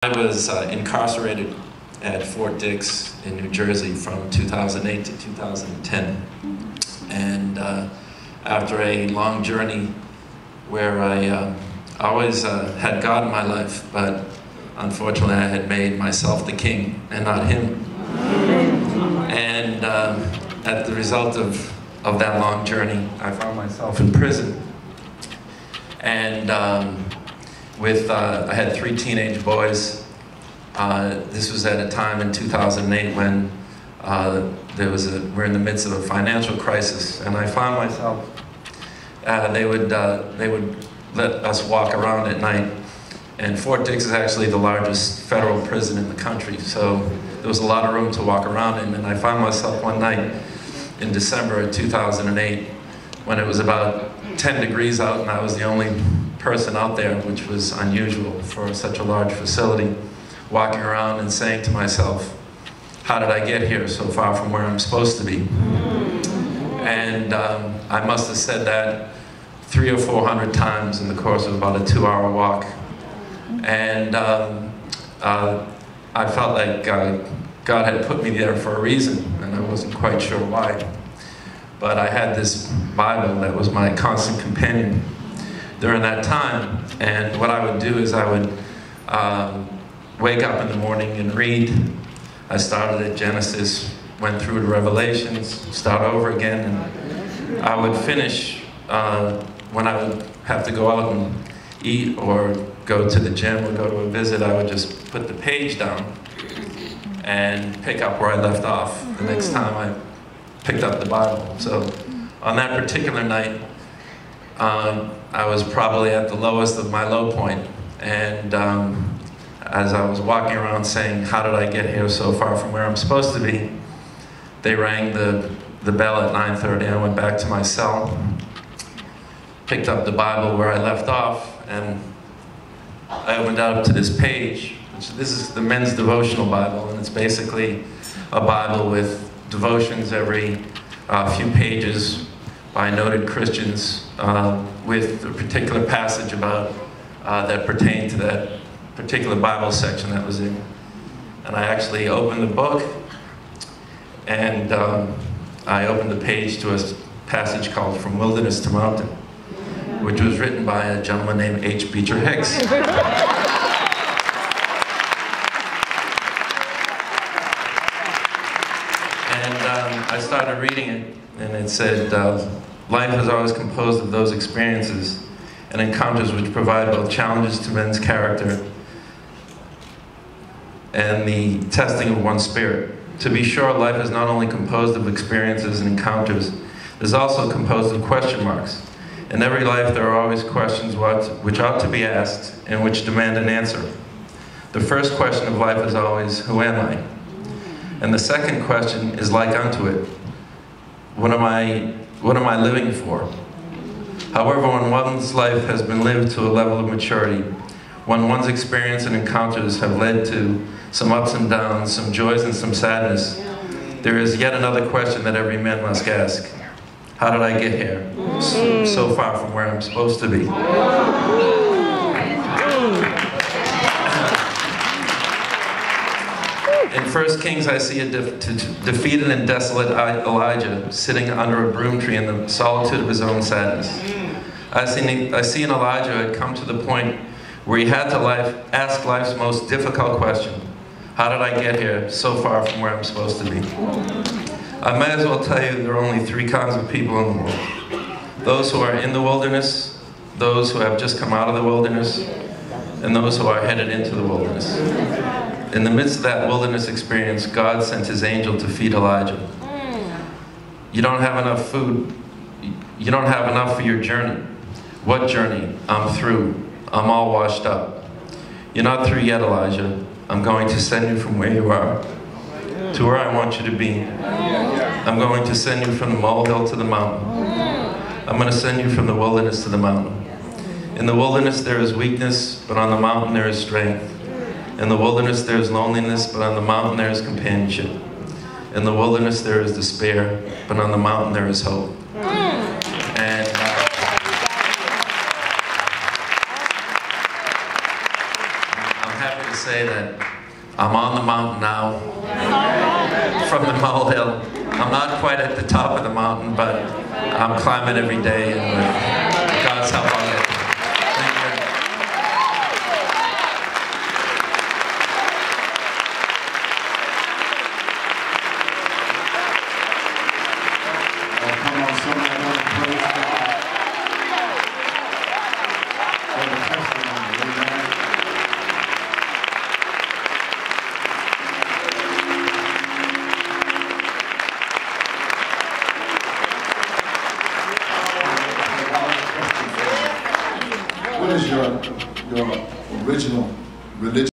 I was incarcerated at Fort Dix in New Jersey from 2008 to 2010. And after a long journey where I always had God in my life, but unfortunately I had made myself the king and not him. And at the result of that long journey, I found myself in prison. And I had 3 teenage boys. This was at a time in 2008 when we're in the midst of a financial crisis, and I found myself, they would let us walk around at night. And Fort Dix is actually the largest federal prison in the country, so there was a lot of room to walk around in. And I found myself one night in December of 2008 when it was about 10 degrees out and I was the only person out there, which was unusual for such a large facility, walking around and saying to myself, how did I get here so far from where I'm supposed to be? And I must have said that 300 or 400 times in the course of about a 2-hour walk. And I felt like God had put me there for a reason, and I wasn't quite sure why. But I had this Bible that was my constant companion during that time. And what I would do is I would wake up in the morning and read. I started at Genesis, went through to Revelations, start over again, and I would finish when I would have to go out and eat or go to the gym or go to a visit. I would just put the page down and pick up where I left off the next time I picked up the Bible. So on that particular night, I was probably at the lowest of my low point. And as I was walking around saying, how did I get here so far from where I'm supposed to be, they rang the bell at 9:30. I went back to my cell, picked up the Bible where I left off, and I opened up to this page. This is the Men's Devotional Bible, and it's basically a Bible with devotions every few pages by noted Christians with a particular passage about that pertained to that particular Bible section that was in. And I actually opened the book, and I opened the page to a passage called From Wilderness to Mountain, which was written by a gentleman named H. Beecher Hicks. And I started reading it, and it said, life is always composed of those experiences and encounters which provide both challenges to men's character and the testing of one's spirit. To be sure, life is not only composed of experiences and encounters, it is also composed of question marks. In every life there are always questions which ought to be asked and which demand an answer. The first question of life is always, who am I? And the second question is like unto it, what am I living for? However, when one's life has been lived to a level of maturity, when one's experience and encounters have led to some ups and downs, some joys and some sadness, there is yet another question that every man must ask. How did I get here? So far from where I'm supposed to be. In 1 Kings, I see a defeated and desolate Elijah sitting under a broom tree in the solitude of his own sadness. I see an Elijah who had come to the point where he had to ask life's most difficult question. How did I get here so far from where I'm supposed to be? I might as well tell you there are only 3 kinds of people in the world. Those who are in the wilderness, those who have just come out of the wilderness, and those who are headed into the wilderness. In the midst of that wilderness experience, God sent his angel to feed Elijah. You don't have enough food. You don't have enough for your journey. What journey? I'm through. I'm all washed up. You're not through yet, Elijah. I'm going to send you from where you are to where I want you to be. I'm going to send you from the molehill to the mountain. I'm going to send you from the wilderness to the mountain. In the wilderness there is weakness, but on the mountain there is strength. In the wilderness there is loneliness, but on the mountain there is companionship. In the wilderness there is despair, but on the mountain there is hope. And I'm happy to say that that I'm on the mountain now from the molehill. I'm not quite at the top of the mountain, but I'm climbing every day, and with God's help I'll get there. Thank you. Oh, come on, somebody else praise God for the testimony. Amen. What is your original religion?